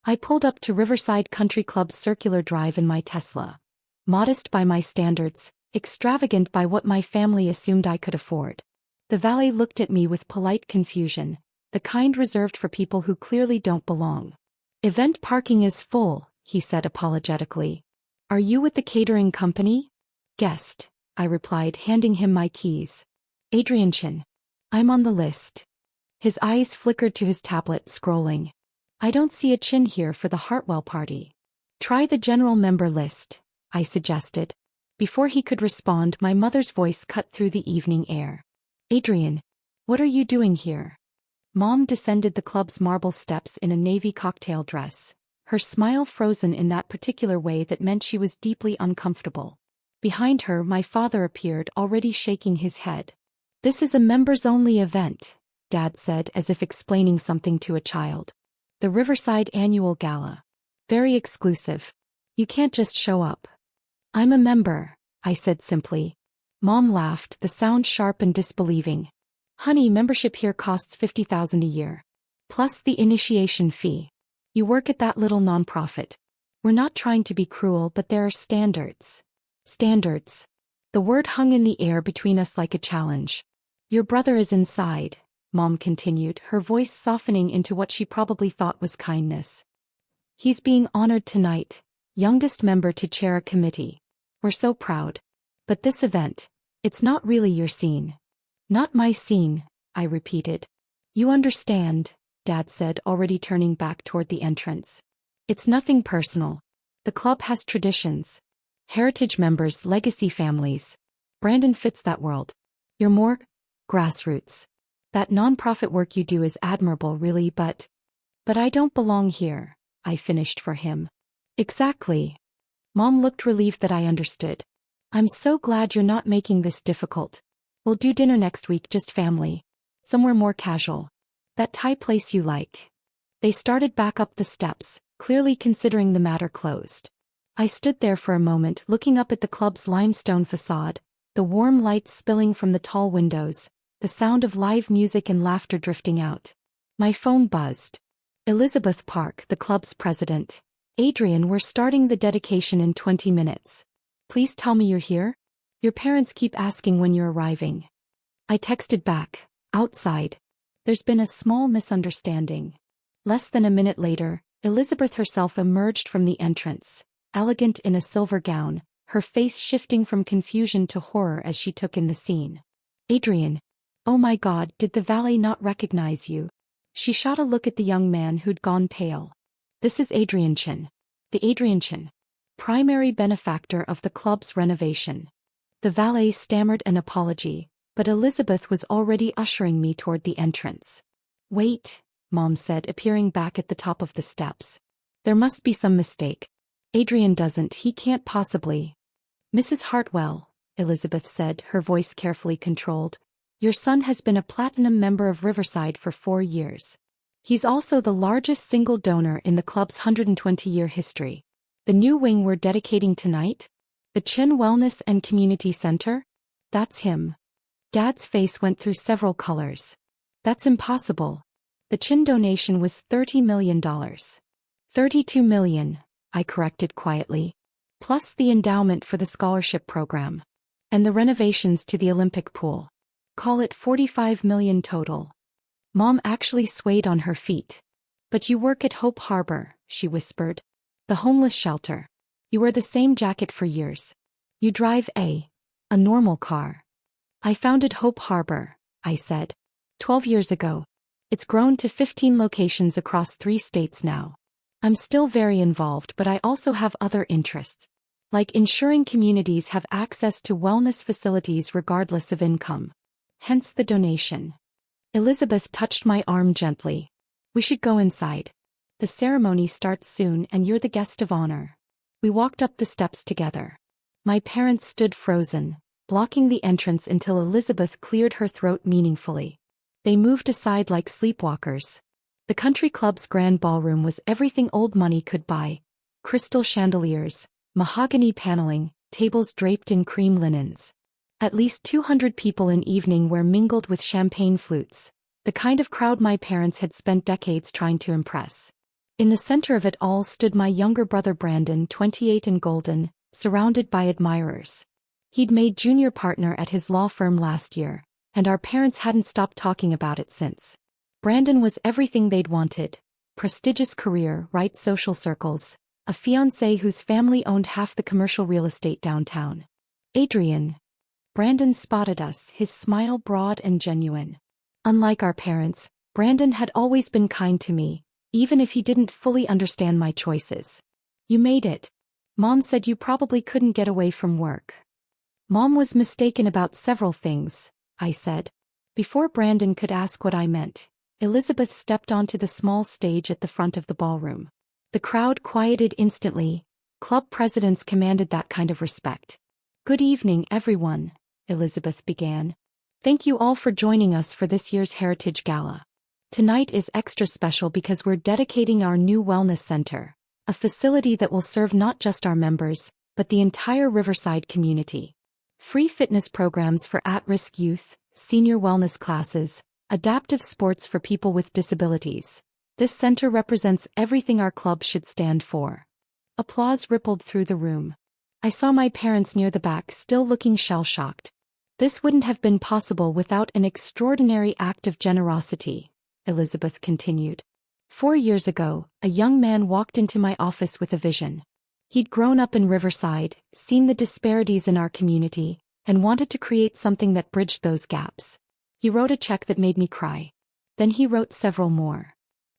I pulled up to Riverside Country Club's circular drive in my Tesla. Modest by my standards, extravagant by what my family assumed I could afford. The valet looked at me with polite confusion, the kind reserved for people who clearly don't belong. "Event parking is full," he said apologetically. "Are you with the catering company?" "Guest," I replied, handing him my keys. "Adrian Chen. I'm on the list." His eyes flickered to his tablet, scrolling. "I don't see a Chen here for the Hartwell party." "Try the general member list," I suggested. Before he could respond, my mother's voice cut through the evening air. "Adrian, what are you doing here?" Mom descended the club's marble steps in a navy cocktail dress, her smile frozen in that particular way that meant she was deeply uncomfortable. Behind her, my father appeared, already shaking his head. "This is a members-only event," Dad said, as if explaining something to a child. "The Riverside Annual Gala. Very exclusive. You can't just show up." "I'm a member," I said simply. Mom laughed, the sound sharp and disbelieving. "Honey, membership here costs $50,000 a year. Plus the initiation fee. You work at that little nonprofit. We're not trying to be cruel, but there are standards." "Standards." The word hung in the air between us like a challenge. "Your brother is inside," Mom continued, her voice softening into what she probably thought was kindness. "He's being honored tonight, youngest member to chair a committee. We're so proud. But this event, it's not really your scene." "Not my scene," I repeated. "You understand," Dad said, already turning back toward the entrance. "It's nothing personal. The club has traditions. Heritage members, legacy families. Brandon fits that world. You're more grassroots. That nonprofit work you do is admirable, really, but I don't belong here," I finished for him. "Exactly." Mom looked relieved that I understood. "I'm so glad you're not making this difficult. We'll do dinner next week, just family. Somewhere more casual. That Thai place you like." They started back up the steps, clearly considering the matter closed. I stood there for a moment, looking up at the club's limestone facade, the warm lights spilling from the tall windows, the sound of live music and laughter drifting out. My phone buzzed. "Elizabeth Park, the club's president. Adrian, we're starting the dedication in 20 minutes. Please tell me you're here? Your parents keep asking when you're arriving." I texted back, "Outside. There's been a small misunderstanding." Less than a minute later, Elizabeth herself emerged from the entrance, elegant in a silver gown, her face shifting from confusion to horror as she took in the scene. "Adrian. Oh my God, did the valet not recognize you?" She shot a look at the young man who'd gone pale. "This is Adrian Chen. The Adrian Chen. Primary benefactor of the club's renovation." The valet stammered an apology, but Elizabeth was already ushering me toward the entrance. "Wait," Mom said, appearing back at the top of the steps. "There must be some mistake. Adrian doesn't, he can't possibly." "Mrs. Hartwell," Elizabeth said, her voice carefully controlled, "your son has been a platinum member of Riverside for 4 years. He's also the largest single donor in the club's 120-year history. The new wing we're dedicating tonight? The Chen Wellness and Community Center? That's him." Dad's face went through several colors. "That's impossible. The Chen donation was $30 million. $32 million, I corrected quietly. Plus the endowment for the scholarship program. And the renovations to the Olympic pool. Call it $45 million total." Mom actually swayed on her feet. "But you work at Hope Harbor," she whispered. "The homeless shelter. You wear the same jacket for years. You drive a normal car." "I founded Hope Harbor," I said. 12 years ago. It's grown to 15 locations across 3 states now. I'm still very involved, but I also have other interests. Like ensuring communities have access to wellness facilities regardless of income. Hence the donation." Elizabeth touched my arm gently. "We should go inside. The ceremony starts soon and you're the guest of honor." We walked up the steps together. My parents stood frozen, blocking the entrance until Elizabeth cleared her throat meaningfully. They moved aside like sleepwalkers. The country club's grand ballroom was everything old money could buy. Crystal chandeliers, mahogany paneling, tables draped in cream linens. At least 200 people in evening wear mingled with champagne flutes, the kind of crowd my parents had spent decades trying to impress. In the center of it all stood my younger brother Brandon, 28 and golden, surrounded by admirers. He'd made junior partner at his law firm last year, and our parents hadn't stopped talking about it since. Brandon was everything they'd wanted: prestigious career, right social circles, a fiancé whose family owned half the commercial real estate downtown. Adrian. Brandon spotted us, his smile broad and genuine. Unlike our parents, Brandon had always been kind to me, even if he didn't fully understand my choices. You made it. Mom said you probably couldn't get away from work. Mom was mistaken about several things, I said. Before Brandon could ask what I meant, Elizabeth stepped onto the small stage at the front of the ballroom. The crowd quieted instantly. Club presidents commanded that kind of respect. Good evening, everyone, Elizabeth began. Thank you all for joining us for this year's Heritage Gala. Tonight is extra special because we're dedicating our new wellness center, a facility that will serve not just our members, but the entire Riverside community. Free fitness programs for at-risk youth, senior wellness classes, adaptive sports for people with disabilities. This center represents everything our club should stand for. Applause rippled through the room. I saw my parents near the back still looking shell-shocked. This wouldn't have been possible without an extraordinary act of generosity, Elizabeth continued. 4 years ago, a young man walked into my office with a vision. He'd grown up in Riverside, seen the disparities in our community, and wanted to create something that bridged those gaps. He wrote a check that made me cry. Then he wrote several more.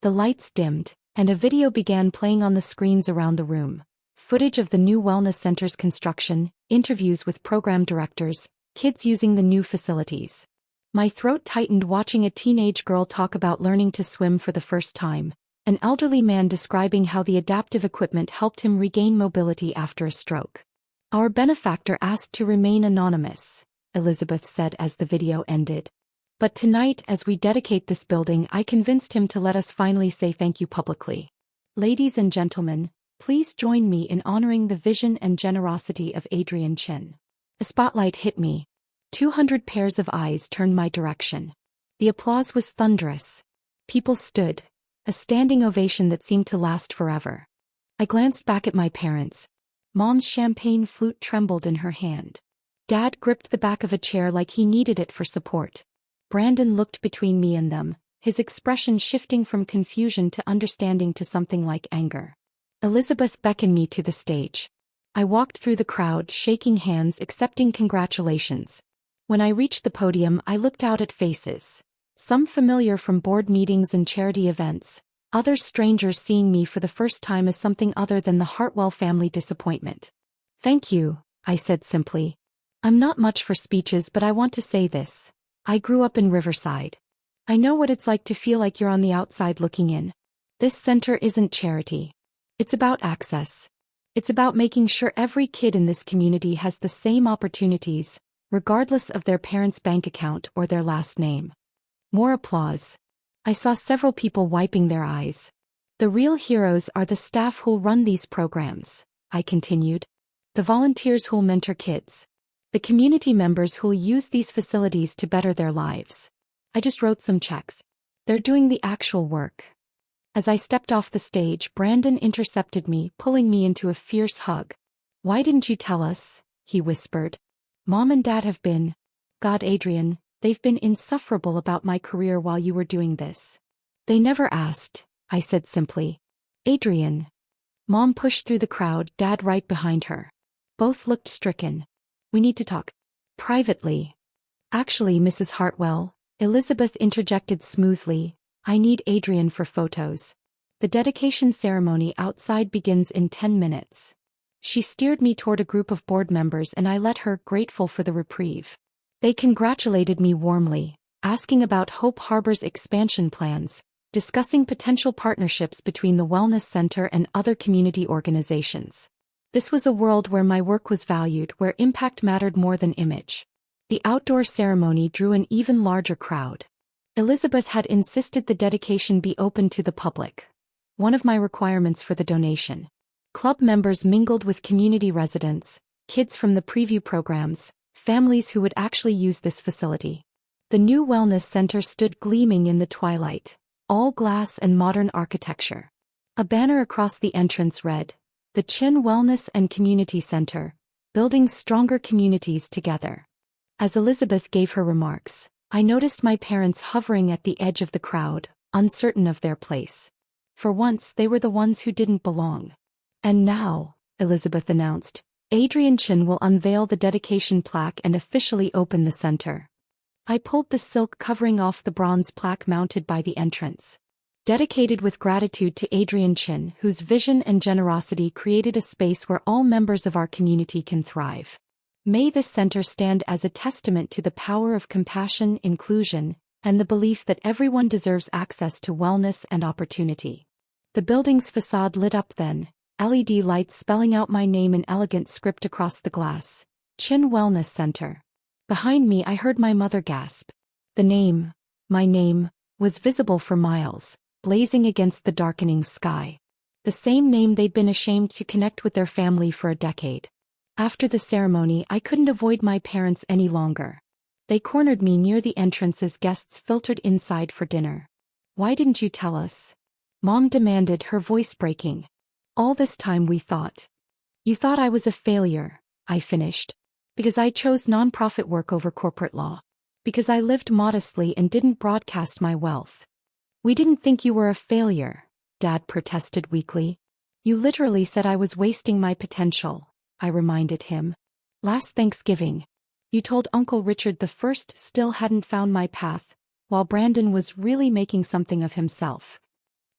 The lights dimmed, and a video began playing on the screens around the room. Footage of the new wellness center's construction, interviews with program directors, kids using the new facilities. My throat tightened watching a teenage girl talk about learning to swim for the first time, an elderly man describing how the adaptive equipment helped him regain mobility after a stroke. Our benefactor asked to remain anonymous, Elizabeth said as the video ended. But tonight, as we dedicate this building, I convinced him to let us finally say thank you publicly. Ladies and gentlemen, please join me in honoring the vision and generosity of Adrian Chen. A spotlight hit me. 200 pairs of eyes turned my direction. The applause was thunderous. People stood, a standing ovation that seemed to last forever. I glanced back at my parents. Mom's champagne flute trembled in her hand. Dad gripped the back of a chair like he needed it for support. Brandon looked between me and them, his expression shifting from confusion to understanding to something like anger. Elizabeth beckoned me to the stage. I walked through the crowd, shaking hands, accepting congratulations. When I reached the podium, I looked out at faces. Some familiar from board meetings and charity events, others strangers seeing me for the first time as something other than the Hartwell family disappointment. Thank you, I said simply. I'm not much for speeches, but I want to say this. I grew up in Riverside. I know what it's like to feel like you're on the outside looking in. This center isn't charity. It's about access. It's about making sure every kid in this community has the same opportunities, regardless of their parents' bank account or their last name. More applause. I saw several people wiping their eyes. The real heroes are the staff who'll run these programs, I continued. The volunteers who'll mentor kids. The community members who'll use these facilities to better their lives. I just wrote some checks. They're doing the actual work. As I stepped off the stage, Brandon intercepted me, pulling me into a fierce hug. Why didn't you tell us? He whispered. Mom and Dad have been. God, Adrian, they've been insufferable about my career while you were doing this. They never asked, I said simply. Adrian. Mom pushed through the crowd, Dad right behind her. Both looked stricken. We need to talk. Privately. Actually, Mrs. Hartwell, Elizabeth interjected smoothly, I need Adrian for photos. The dedication ceremony outside begins in 10 minutes. She steered me toward a group of board members and I let her, grateful for the reprieve. They congratulated me warmly, asking about Hope Harbor's expansion plans, discussing potential partnerships between the Wellness Center and other community organizations. This was a world where my work was valued, where impact mattered more than image. The outdoor ceremony drew an even larger crowd. Elizabeth had insisted the dedication be open to the public. One of my requirements for the donation. Club members mingled with community residents, kids from the preview programs, families who would actually use this facility. The new wellness center stood gleaming in the twilight, all glass and modern architecture. A banner across the entrance read, "The Chen Wellness and Community Center, building stronger communities together." As Elizabeth gave her remarks, I noticed my parents hovering at the edge of the crowd, uncertain of their place. For once they were the ones who didn't belong. "And now," Elizabeth announced, "Adrian Chen will unveil the dedication plaque and officially open the center." I pulled the silk covering off the bronze plaque mounted by the entrance. "Dedicated with gratitude to Adrian Chen, whose vision and generosity created a space where all members of our community can thrive. May this center stand as a testament to the power of compassion, inclusion, and the belief that everyone deserves access to wellness and opportunity." The building's facade lit up then, LED lights spelling out my name in elegant script across the glass, "Chen Wellness Center." Behind me I heard my mother gasp. The name, my name, was visible for miles, blazing against the darkening sky. The same name they'd been ashamed to connect with their family for a decade. After the ceremony I couldn't avoid my parents any longer. They cornered me near the entrance as guests filtered inside for dinner. "Why didn't you tell us?" Mom demanded, her voice breaking. "All this time we thought. You thought I was a failure," I finished. "Because I chose nonprofit work over corporate law. Because I lived modestly and didn't broadcast my wealth." "We didn't think you were a failure," Dad protested weakly. "You literally said I was wasting my potential," I reminded him. "Last Thanksgiving, you told Uncle Richard the first still hadn't found my path, while Brandon was really making something of himself."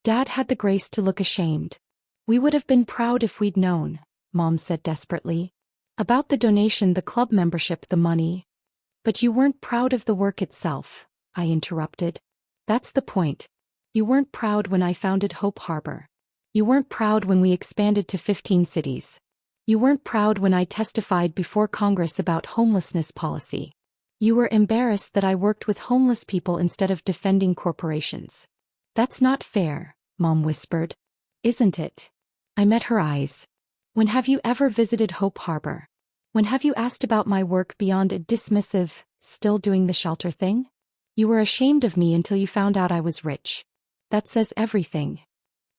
Dad had the grace to look ashamed. "We would have been proud if we'd known," Mom said desperately. "About the donation, the club membership, the money." "But you weren't proud of the work itself," I interrupted. "That's the point. You weren't proud when I founded Hope Harbor. You weren't proud when we expanded to 15 cities. You weren't proud when I testified before Congress about homelessness policy. You were embarrassed that I worked with homeless people instead of defending corporations." "That's not fair," Mom whispered. "Isn't it?" I met her eyes. "When have you ever visited Hope Harbor? When have you asked about my work beyond a dismissive, still doing the shelter thing? You were ashamed of me until you found out I was rich. That says everything."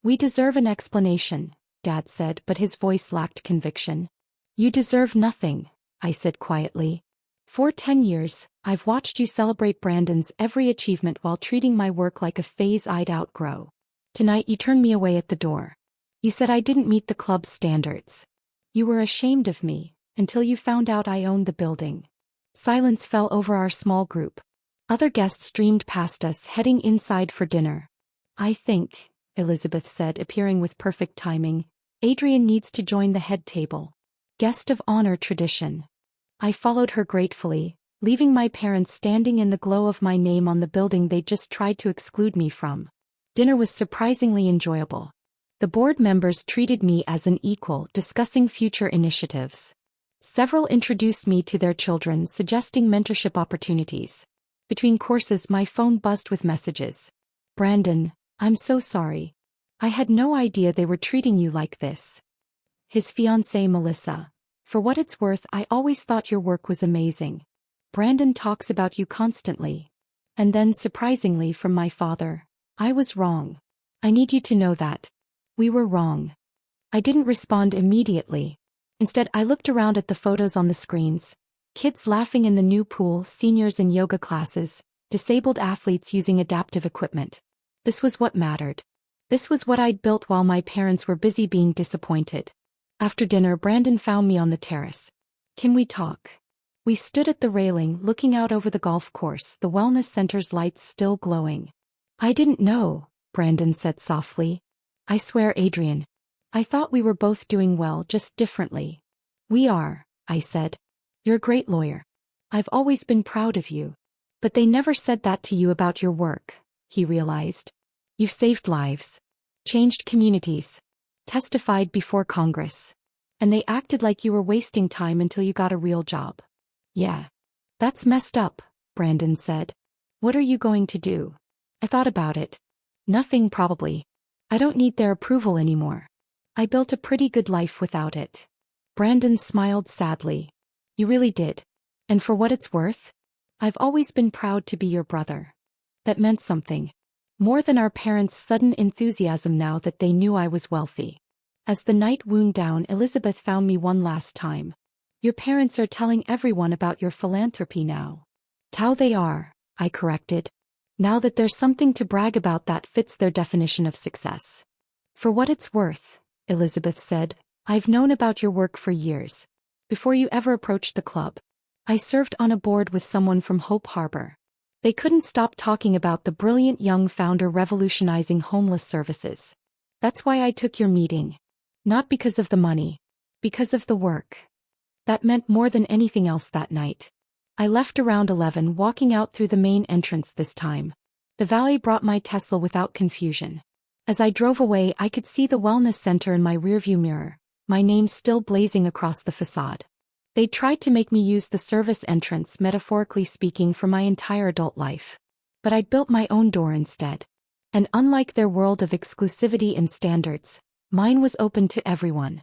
"We deserve an explanation," Dad said, but his voice lacked conviction. "You deserve nothing," I said quietly. "For 10 years, I've watched you celebrate Brandon's every achievement while treating my work like a phase I'd outgrow. Tonight you turned me away at the door. You said I didn't meet the club's standards. You were ashamed of me, until you found out I owned the building." Silence fell over our small group. Other guests streamed past us, heading inside for dinner. "I think," Elizabeth said, appearing with perfect timing, "Adrian needs to join the head table. Guest of honor tradition." I followed her gratefully, leaving my parents standing in the glow of my name on the building they just tried to exclude me from. Dinner was surprisingly enjoyable. The board members treated me as an equal, discussing future initiatives. Several introduced me to their children, suggesting mentorship opportunities. Between courses my phone buzzed with messages. "Brandon, I'm so sorry. I had no idea they were treating you like this." His fiancée Melissa. "For what it's worth, I always thought your work was amazing. Brandon talks about you constantly." And then, surprisingly, from my father, "I was wrong. I need you to know that. We were wrong." I didn't respond immediately. Instead, I looked around at the photos on the screens. Kids laughing in the new pool, seniors in yoga classes, disabled athletes using adaptive equipment. This was what mattered. This was what I'd built while my parents were busy being disappointed. After dinner, Brandon found me on the terrace. "Can we talk?" We stood at the railing, looking out over the golf course, the wellness center's lights still glowing. "I didn't know," Brandon said softly. "I swear, Adrian. I thought we were both doing well, just differently." "We are," I said. "You're a great lawyer. I've always been proud of you. But they never said that to you about your work," he realized. "You've saved lives, changed communities, testified before Congress. And they acted like you were wasting time until you got a real job." "Yeah. That's messed up," Brandon said. "What are you going to do?" I thought about it. "Nothing, probably. I don't need their approval anymore. I built a pretty good life without it." Brandon smiled sadly. "You really did. And for what it's worth, I've always been proud to be your brother. That meant something. More than our parents' sudden enthusiasm now that they knew I was wealthy. As the night wound down, Elizabeth found me one last time. Your parents are telling everyone about your philanthropy now. How they are, I corrected. Now that there's something to brag about that fits their definition of success. For what it's worth, Elizabeth said, I've known about your work for years. Before you ever approached the club. I served on a board with someone from Hope Harbor. They couldn't stop talking about the brilliant young founder revolutionizing homeless services. That's why I took your meeting. Not because of the money. Because of the work. That meant more than anything else that night. I left around 11, walking out through the main entrance this time. The valet brought my Tesla without confusion. As I drove away, I could see the wellness center in my rearview mirror, my name still blazing across the facade. They tried to make me use the service entrance, metaphorically speaking, for my entire adult life. But I'd built my own door instead. And unlike their world of exclusivity and standards, mine was open to everyone.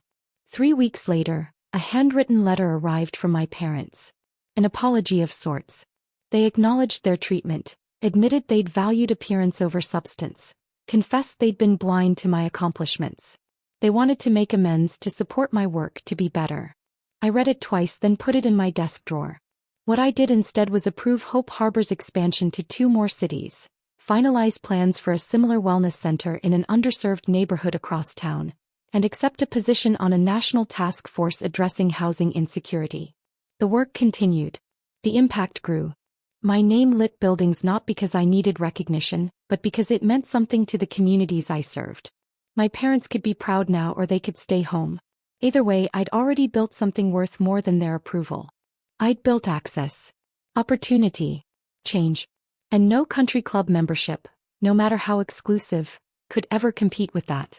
3 weeks later, a handwritten letter arrived from my parents. An apology of sorts. They acknowledged their treatment, admitted they'd valued appearance over substance, confessed they'd been blind to my accomplishments. They wanted to make amends, to support my work, to be better. I read it twice, then put it in my desk drawer. What I did instead was approve Hope Harbor's expansion to 2 more cities, finalize plans for a similar wellness center in an underserved neighborhood across town, and accept a position on a national task force addressing housing insecurity. The work continued. The impact grew. My name lit buildings not because I needed recognition, but because it meant something to the communities I served. My parents could be proud now, or they could stay home. Either way, I'd already built something worth more than their approval. I'd built access, opportunity, change. And no country club membership, no matter how exclusive, could ever compete with that.